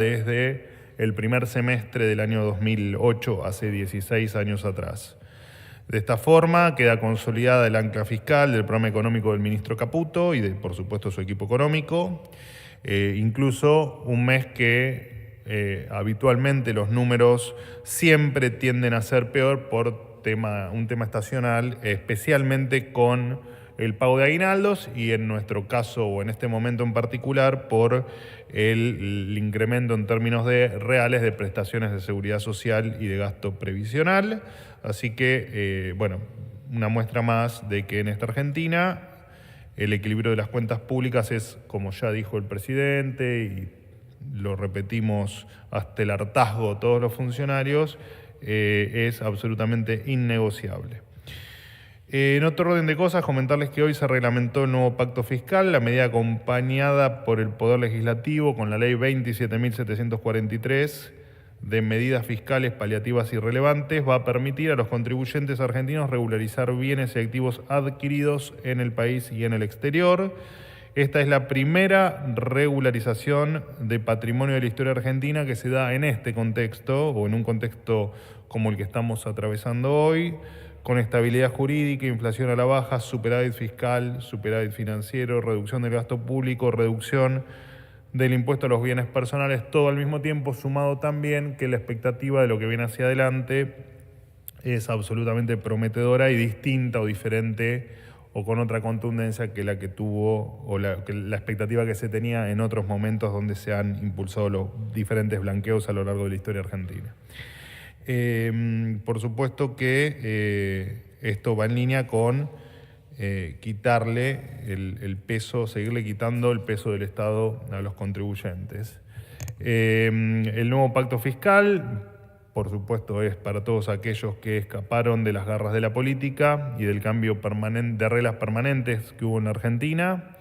desde el primer semestre del año 2008, hace 16 años atrás. De esta forma queda consolidada el ancla fiscal del programa económico del ministro Caputo y de, por supuesto, su equipo económico. Incluso un mes que habitualmente los números siempre tienden a ser peor por un tema estacional, especialmente con el pago de aguinaldos y en nuestro caso, o en este momento en particular, por el incremento en términos reales de prestaciones de seguridad social y de gasto previsional. Así que, bueno, una muestra más de que en esta Argentina el equilibrio de las cuentas públicas es, como ya dijo el presidente, y lo repetimos hasta el hartazgo todos los funcionarios, es absolutamente innegociable. En otro orden de cosas, comentarles que hoy se reglamentó el nuevo pacto fiscal, la medida acompañada por el Poder Legislativo con la Ley 27.743 de medidas fiscales paliativas y relevantes, va a permitir a los contribuyentes argentinos regularizar bienes y activos adquiridos en el país y en el exterior. Esta es la primera regularización de patrimonio de la historia argentina que se da en este contexto, o en un contexto como el que estamos atravesando hoy, con estabilidad jurídica, inflación a la baja, superávit fiscal, superávit financiero, reducción del gasto público, reducción del impuesto a los bienes personales, todo al mismo tiempo, sumado también que la expectativa de lo que viene hacia adelante es absolutamente prometedora y distinta o diferente o con otra contundencia que la que tuvo o la expectativa que se tenía en otros momentos donde se han impulsado los diferentes blanqueos a lo largo de la historia argentina. Por supuesto que esto va en línea con quitarle el peso, seguirle quitando el peso del Estado a los contribuyentes. El nuevo pacto fiscal, por supuesto, es para todos aquellos que escaparon de las garras de la política y del cambio de reglas permanentes que hubo en Argentina.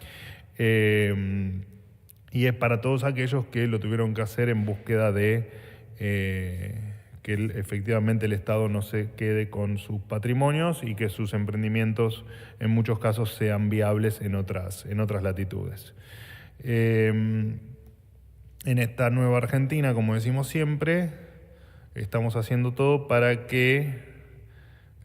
Y es para todos aquellos que lo tuvieron que hacer en búsqueda de que efectivamente el Estado no se quede con sus patrimonios y que sus emprendimientos en muchos casos sean viables en otras latitudes. En esta nueva Argentina, como decimos siempre, estamos haciendo todo para que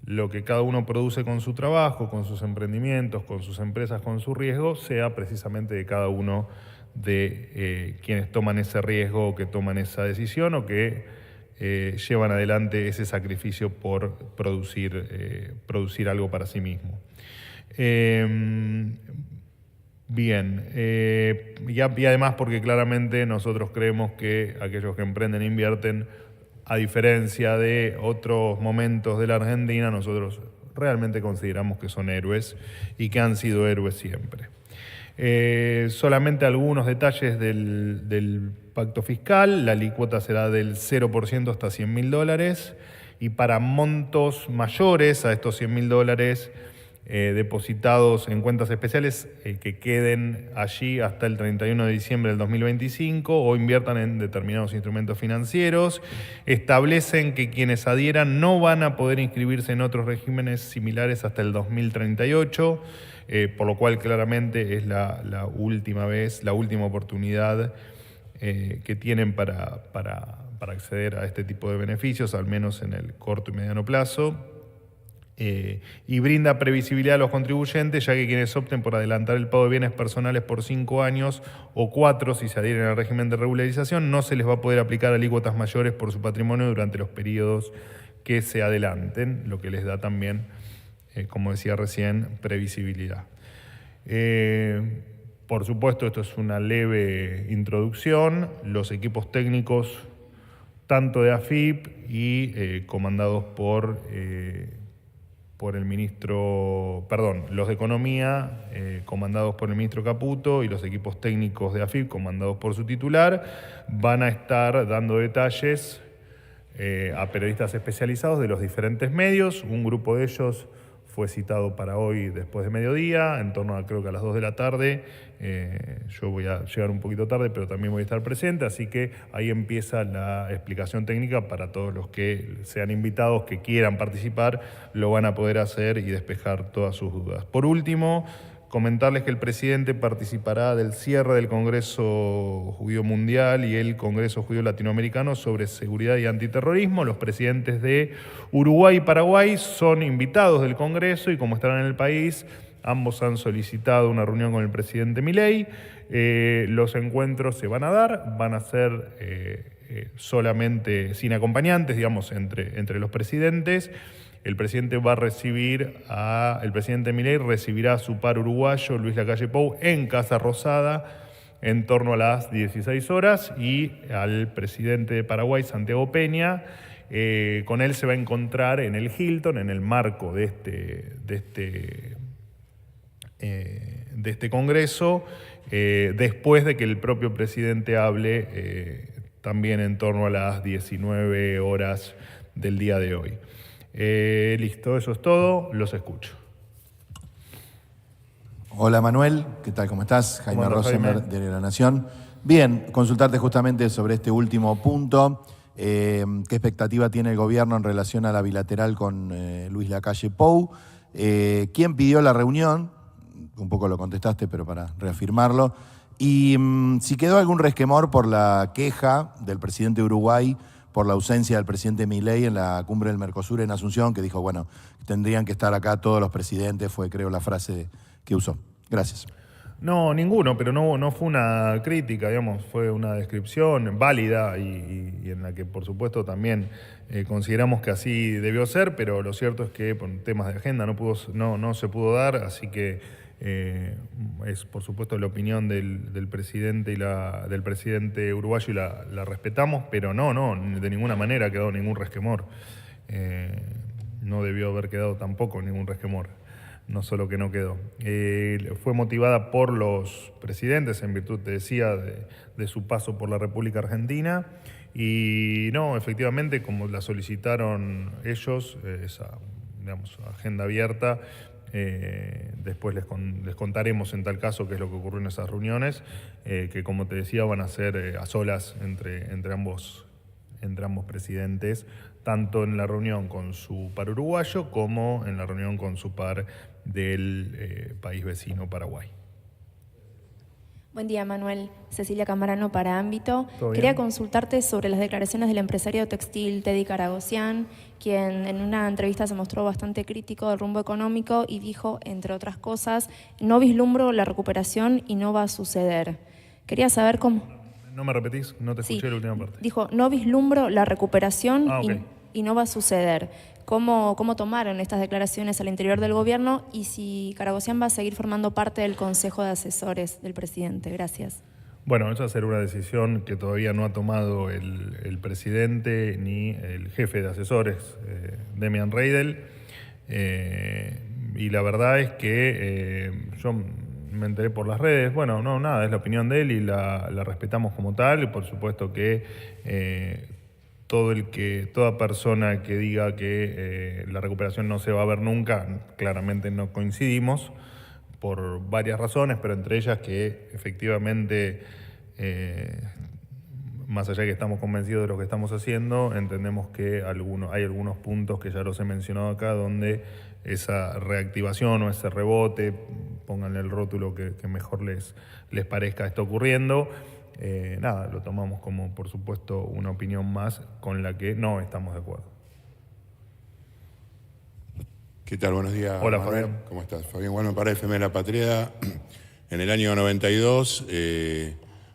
lo que cada uno produce con su trabajo, con sus emprendimientos, con sus empresas, con su riesgo, sea precisamente de cada uno de quienes toman ese riesgo o que toman esa decisión o que llevan adelante ese sacrificio por producir algo para sí mismo. Bien, y además porque claramente nosotros creemos que aquellos que emprenden e invierten, a diferencia de otros momentos de la Argentina, nosotros realmente consideramos que son héroes y que han sido héroes siempre. Solamente algunos detalles del pacto fiscal. La alícuota será del 0% hasta $100.000 y para montos mayores a estos $100.000 depositados en cuentas especiales que queden allí hasta el 31 de diciembre del 2025 o inviertan en determinados instrumentos financieros. Establecen que quienes adhieran no van a poder inscribirse en otros regímenes similares hasta el 2038. Por lo cual claramente es la última oportunidad que tienen para acceder a este tipo de beneficios, al menos en el corto y mediano plazo, y brinda previsibilidad a los contribuyentes, ya que quienes opten por adelantar el pago de bienes personales por 5 años o 4 si se adhieren al régimen de regularización, no se les va a poder aplicar alícuotas mayores por su patrimonio durante los periodos que se adelanten, lo que les da también, como decía recién, previsibilidad. Por supuesto, esto es una leve introducción. Los equipos técnicos, tanto de AFIP y comandados por el ministro, los de Economía, comandados por el ministro Caputo, y los equipos técnicos de AFIP, comandados por su titular, van a estar dando detalles a periodistas especializados de los diferentes medios. Un grupo de ellos fue citado para hoy después de mediodía, en torno a creo que a las 2 de la tarde. Yo voy a llegar un poquito tarde, pero también voy a estar presente, así que ahí empieza la explicación técnica para todos los que sean invitados, que quieran participar, lo van a poder hacer y despejar todas sus dudas. Por último, comentarles que el presidente participará del cierre del Congreso Judío Mundial y el Congreso Judío Latinoamericano sobre seguridad y antiterrorismo. Los presidentes de Uruguay y Paraguay son invitados del Congreso y como estarán en el país, ambos han solicitado una reunión con el presidente Milei. Los encuentros se van a dar, van a ser solamente sin acompañantes, digamos, entre los presidentes. El presidente el presidente Milei recibirá a su par uruguayo, Luis Lacalle Pou, en Casa Rosada en torno a las 16 horas y al presidente de Paraguay, Santiago Peña, con él se va a encontrar en el Hilton, en el marco de este congreso, después de que el propio presidente hable también en torno a las 19 horas del día de hoy. Listo, eso es todo, los escucho. Hola Manuel, ¿qué tal? ¿Cómo estás? Jaime Rosemer, de La Nación. Bien, consultarte justamente sobre este último punto. ¿Qué expectativa tiene el gobierno en relación a la bilateral con Luis Lacalle Pou? ¿Quién pidió la reunión? Un poco lo contestaste, pero para reafirmarlo. Y si quedó algún resquemor por la queja del presidente de Uruguay por la ausencia del presidente Milei en la cumbre del Mercosur en Asunción, que dijo, bueno, tendrían que estar acá todos los presidentes, fue creo la frase que usó. Gracias. No, ninguno, pero no fue una crítica, digamos, fue una descripción válida y en la que por supuesto también consideramos que así debió ser, pero lo cierto es que por temas de agenda no se pudo dar, así que es por supuesto la opinión del presidente y del presidente uruguayo y la respetamos, pero no, de ninguna manera ha quedado ningún resquemor. No debió haber quedado tampoco ningún resquemor. No solo que no quedó. Fue motivada por los presidentes, en virtud, te decía, de su paso por la República Argentina. Y no, efectivamente, como la solicitaron ellos, esa, digamos, agenda abierta, después les contaremos en tal caso qué es lo que ocurrió en esas reuniones, que como te decía van a ser a solas entre ambos presidentes, tanto en la reunión con su par uruguayo como en la reunión con su par del país vecino, Paraguay. Buen día, Manuel. Cecilia Camarano para Ámbito. Quería consultarte sobre las declaraciones del empresario textil Teddy Karagossian, quien en una entrevista se mostró bastante crítico del rumbo económico y dijo, entre otras cosas, no vislumbro la recuperación y no va a suceder. Quería saber cómo... ¿No me repetís? No te escuché la última parte. Dijo, no vislumbro la recuperación okay. y no va a suceder. ¿Cómo tomaron estas declaraciones al interior del gobierno y si Karagossian va a seguir formando parte del Consejo de Asesores del presidente? Gracias. Bueno, esa será una decisión que todavía no ha tomado el presidente ni el jefe de asesores, Demian Reidel. Y la verdad es que yo me enteré por las redes. Bueno, no, nada, es la opinión de él y la respetamos como tal. Y por supuesto que toda persona que diga que la recuperación no se va a ver nunca, claramente no coincidimos por varias razones, pero entre ellas que efectivamente, más allá de que estamos convencidos de lo que estamos haciendo, entendemos que hay algunos puntos que ya los he mencionado acá, donde esa reactivación o ese rebote, pónganle el rótulo que mejor les parezca, está ocurriendo. Nada, lo tomamos como, por supuesto, una opinión más con la que no estamos de acuerdo. ¿Qué tal? Buenos días. Hola, Manuel. Fabián. ¿Cómo estás? Fabián Guarme para FM La Patria. En el año 92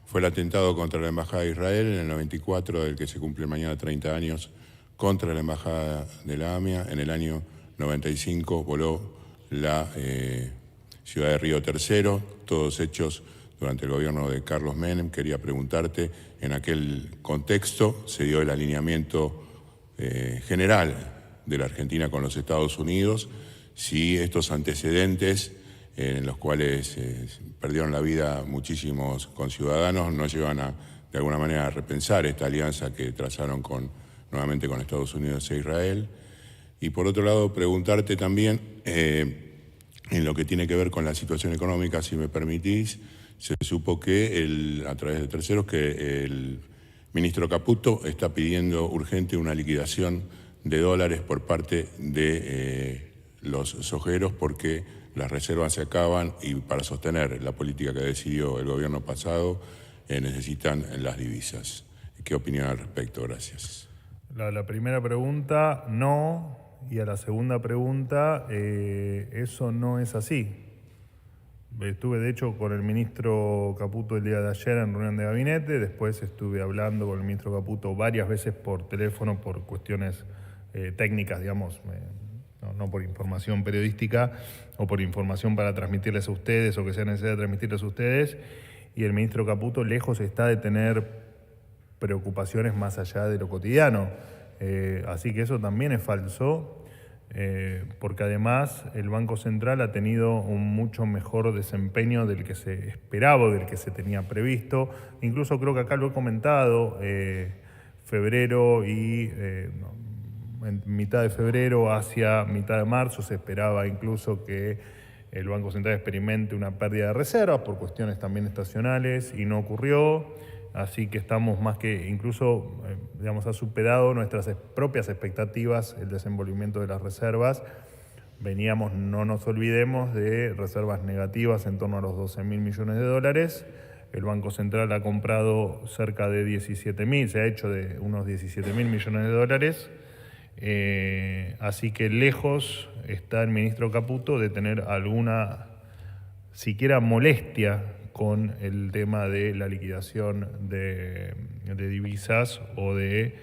fue el atentado contra la Embajada de Israel, en el 94, del que se cumple mañana 30 años, contra la Embajada de la AMIA. En el año 95 voló la ciudad de Río Tercero, todos hechos durante el gobierno de Carlos Menem. Quería preguntarte, en aquel contexto se dio el alineamiento general de la Argentina con los Estados Unidos, si estos antecedentes en los cuales perdieron la vida muchísimos conciudadanos nos llevan de alguna manera a repensar esta alianza que trazaron nuevamente con Estados Unidos e Israel. Y por otro lado, preguntarte también, en lo que tiene que ver con la situación económica, si me permitís, se supo que, a través de terceros, que el ministro Caputo está pidiendo urgente una liquidación de dólares por parte de los sojeros porque las reservas se acaban y para sostener la política que decidió el gobierno pasado necesitan las divisas. ¿Qué opinión al respecto? Gracias. La primera pregunta, no. Y a la segunda pregunta, eso no es así. Estuve, de hecho, con el ministro Caputo el día de ayer en reunión de gabinete. Después estuve hablando con el ministro Caputo varias veces por teléfono por cuestiones técnicas, digamos, no por información periodística o por información para transmitirles a ustedes o que sea necesario transmitirles a ustedes. Y el ministro Caputo lejos está de tener preocupaciones más allá de lo cotidiano. Así que eso también es falso. Porque además el Banco Central ha tenido un mucho mejor desempeño del que se esperaba, del que se tenía previsto. Incluso creo que acá lo he comentado, febrero y en mitad de febrero hacia mitad de marzo se esperaba incluso que el Banco Central experimente una pérdida de reservas por cuestiones también estacionales y no ocurrió. Así que estamos más que, incluso, digamos, ha superado nuestras propias expectativas el desenvolvimiento de las reservas. Veníamos, no nos olvidemos, de reservas negativas en torno a los 12.000 millones de dólares. El Banco Central ha comprado cerca de 17.000, se ha hecho de unos 17.000 millones de dólares. Así que lejos está el ministro Caputo de tener alguna, siquiera molestia con el tema de la liquidación de divisas o de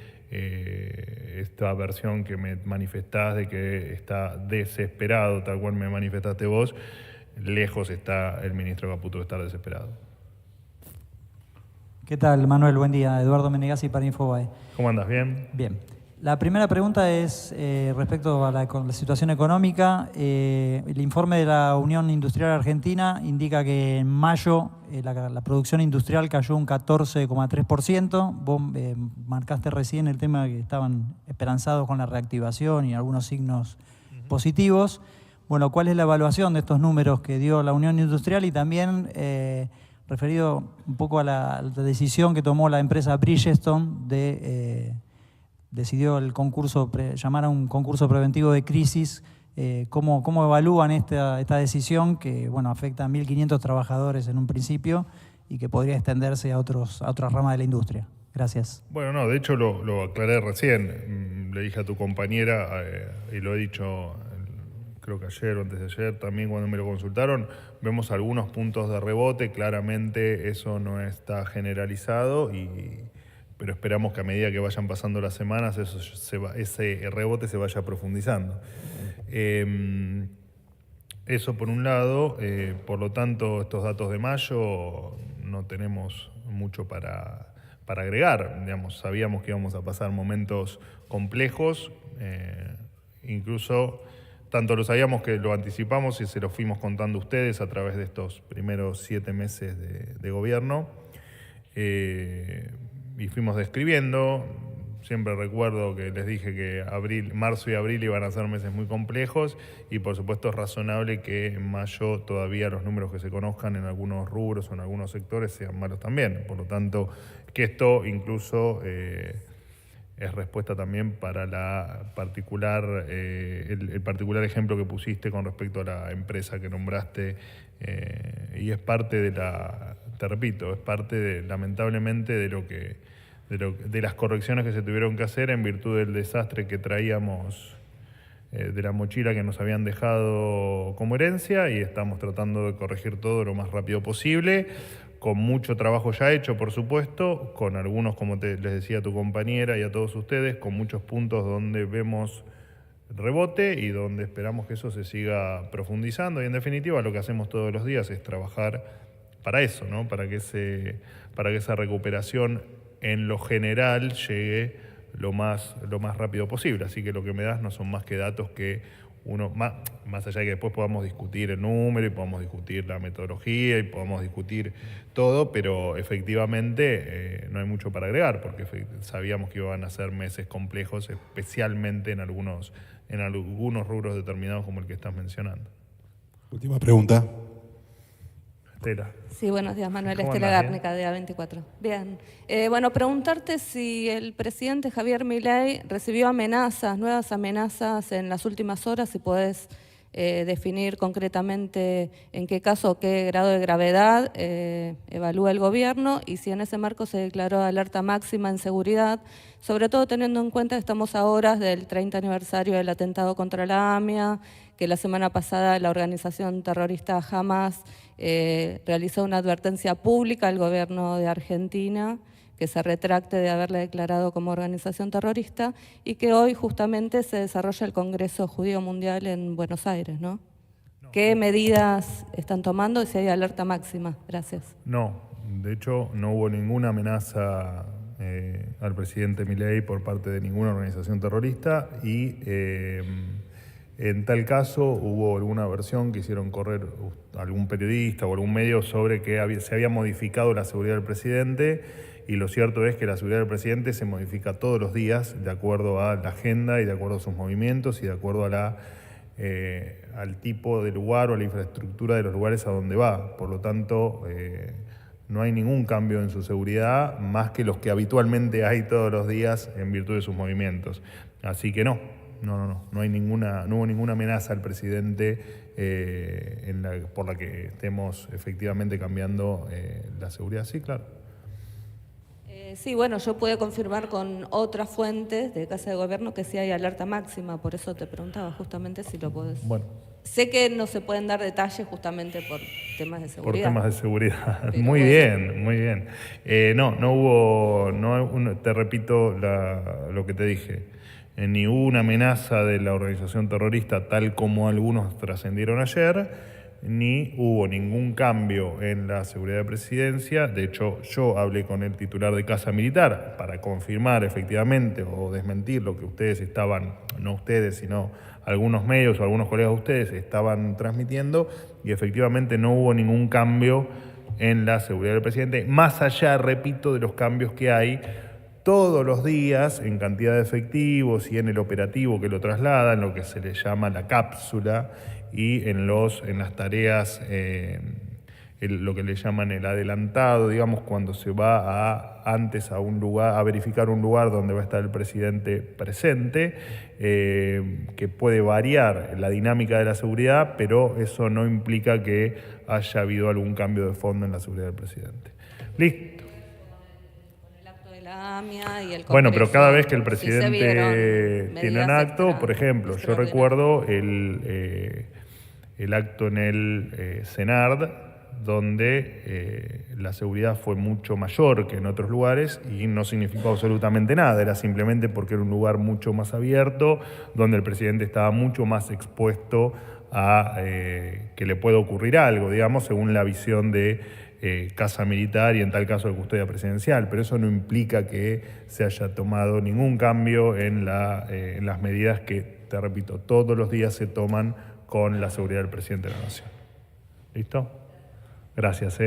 esta versión que me manifestás de que está desesperado, tal cual me manifestaste vos. Lejos está el ministro Caputo de estar desesperado. ¿Qué tal, Manuel? Buen día. Eduardo Menegazzi para Infobae. ¿Cómo andas? ¿Bien? Bien. La primera pregunta es respecto a la situación económica. El informe de la Unión Industrial Argentina indica que en mayo la producción industrial cayó un 14,3%. Vos marcaste recién el tema que estaban esperanzados con la reactivación y algunos signos positivos. Bueno, ¿cuál es la evaluación de estos números que dio la Unión Industrial? Y también referido un poco a la decisión que tomó la empresa Bridgestone de... decidió el concurso, llamar a un concurso preventivo de crisis. ¿Cómo evalúan esta decisión que afecta a 1.500 trabajadores en un principio y que podría extenderse a otras ramas de la industria? Gracias. Bueno, no, de hecho lo aclaré recién. Le dije a tu compañera, y lo he dicho creo que ayer o antes de ayer también cuando me lo consultaron, vemos algunos puntos de rebote. Claramente eso no está generalizado pero esperamos que a medida que vayan pasando las semanas ese rebote se vaya profundizando. Eso por un lado. Por lo tanto, estos datos de mayo no tenemos mucho para agregar. Digamos, sabíamos que íbamos a pasar momentos complejos, incluso tanto lo sabíamos que lo anticipamos y se lo fuimos contando a ustedes a través de estos primeros 7 meses de gobierno. Y fuimos describiendo. Siempre recuerdo que les dije que marzo y abril iban a ser meses muy complejos y por supuesto es razonable que en mayo todavía los números que se conozcan en algunos rubros o en algunos sectores sean malos también. Por lo tanto, que esto incluso es respuesta también para el particular ejemplo que pusiste con respecto a la empresa que nombraste y es parte de te repito, es parte lamentablemente de las correcciones que se tuvieron que hacer en virtud del desastre que traíamos de la mochila que nos habían dejado como herencia y estamos tratando de corregir todo lo más rápido posible, con mucho trabajo ya hecho, por supuesto, con algunos, como les decía a tu compañera y a todos ustedes, con muchos puntos donde vemos rebote y donde esperamos que eso se siga profundizando y en definitiva lo que hacemos todos los días es trabajar para eso, ¿no? Para que esa recuperación en lo general llegue lo más rápido posible. Así que lo que me das no son más que datos que uno, más allá de que después podamos discutir el número y podamos discutir la metodología y podamos discutir todo, pero efectivamente no hay mucho para agregar porque sabíamos que iban a ser meses complejos, especialmente en algunos rubros determinados como el que estás mencionando. Última pregunta. Estela. Sí, buenos días, Manuel. Estela Gárnica, de A24. Bien. Preguntarte si el presidente Javier Milei recibió nuevas amenazas en las últimas horas, si podés definir concretamente en qué caso, qué grado de gravedad evalúa el gobierno y si en ese marco se declaró alerta máxima en seguridad, sobre todo teniendo en cuenta que estamos a horas del 30 aniversario del atentado contra la AMIA, que la semana pasada la organización terrorista Hamas realizó una advertencia pública al gobierno de Argentina que se retracte de haberla declarado como organización terrorista y que hoy justamente se desarrolla el Congreso Judío Mundial en Buenos Aires, ¿no? ¿Qué medidas están tomando y si hay alerta máxima? Gracias. No, de hecho no hubo ninguna amenaza al presidente Milei por parte de ninguna organización terrorista y en tal caso hubo alguna versión que hicieron correr algún periodista o algún medio sobre que se había modificado la seguridad del presidente. Y lo cierto es que la seguridad del presidente se modifica todos los días de acuerdo a la agenda y de acuerdo a sus movimientos y de acuerdo a al tipo de lugar o a la infraestructura de los lugares a donde va. Por lo tanto, no hay ningún cambio en su seguridad más que los que habitualmente hay todos los días en virtud de sus movimientos. Así que no hubo ninguna amenaza al presidente por la que estemos efectivamente cambiando la seguridad. Sí, claro. Sí, bueno, yo puedo confirmar con otras fuentes de Casa de Gobierno que sí hay alerta máxima, por eso te preguntaba justamente si lo podés. Bueno. Sé que no se pueden dar detalles justamente por temas de seguridad. Por temas de seguridad. Pero muy bien, muy bien. No hubo, te repito lo que te dije, ni hubo una amenaza de la organización terrorista tal como algunos trascendieron ayer, ni hubo ningún cambio en la seguridad de presidencia. De hecho, yo hablé con el titular de Casa Militar para confirmar efectivamente o desmentir lo que ustedes estaban, no ustedes, sino algunos medios o algunos colegas de ustedes estaban transmitiendo, y efectivamente no hubo ningún cambio en la seguridad del presidente, más allá, repito, de los cambios que hay todos los días en cantidad de efectivos y en el operativo que lo traslada, en lo que se le llama la cápsula, y en las tareas, lo que le llaman el adelantado, digamos, cuando se va antes a un lugar, a verificar un lugar donde va a estar el presidente presente, que puede variar la dinámica de la seguridad, pero eso no implica que haya habido algún cambio de fondo en la seguridad del presidente. Listo. Bueno, pero cada vez que el presidente tiene un acto, por ejemplo, yo recuerdo el acto en el CENARD, donde la seguridad fue mucho mayor que en otros lugares y no significó absolutamente nada, era simplemente porque era un lugar mucho más abierto, donde el presidente estaba mucho más expuesto a que le pueda ocurrir algo, digamos, según la visión de Casa Militar y en tal caso de custodia presidencial, pero eso no implica que se haya tomado ningún cambio en las medidas que, te repito, todos los días se toman con la seguridad del presidente de la Nación. ¿Listo? Gracias.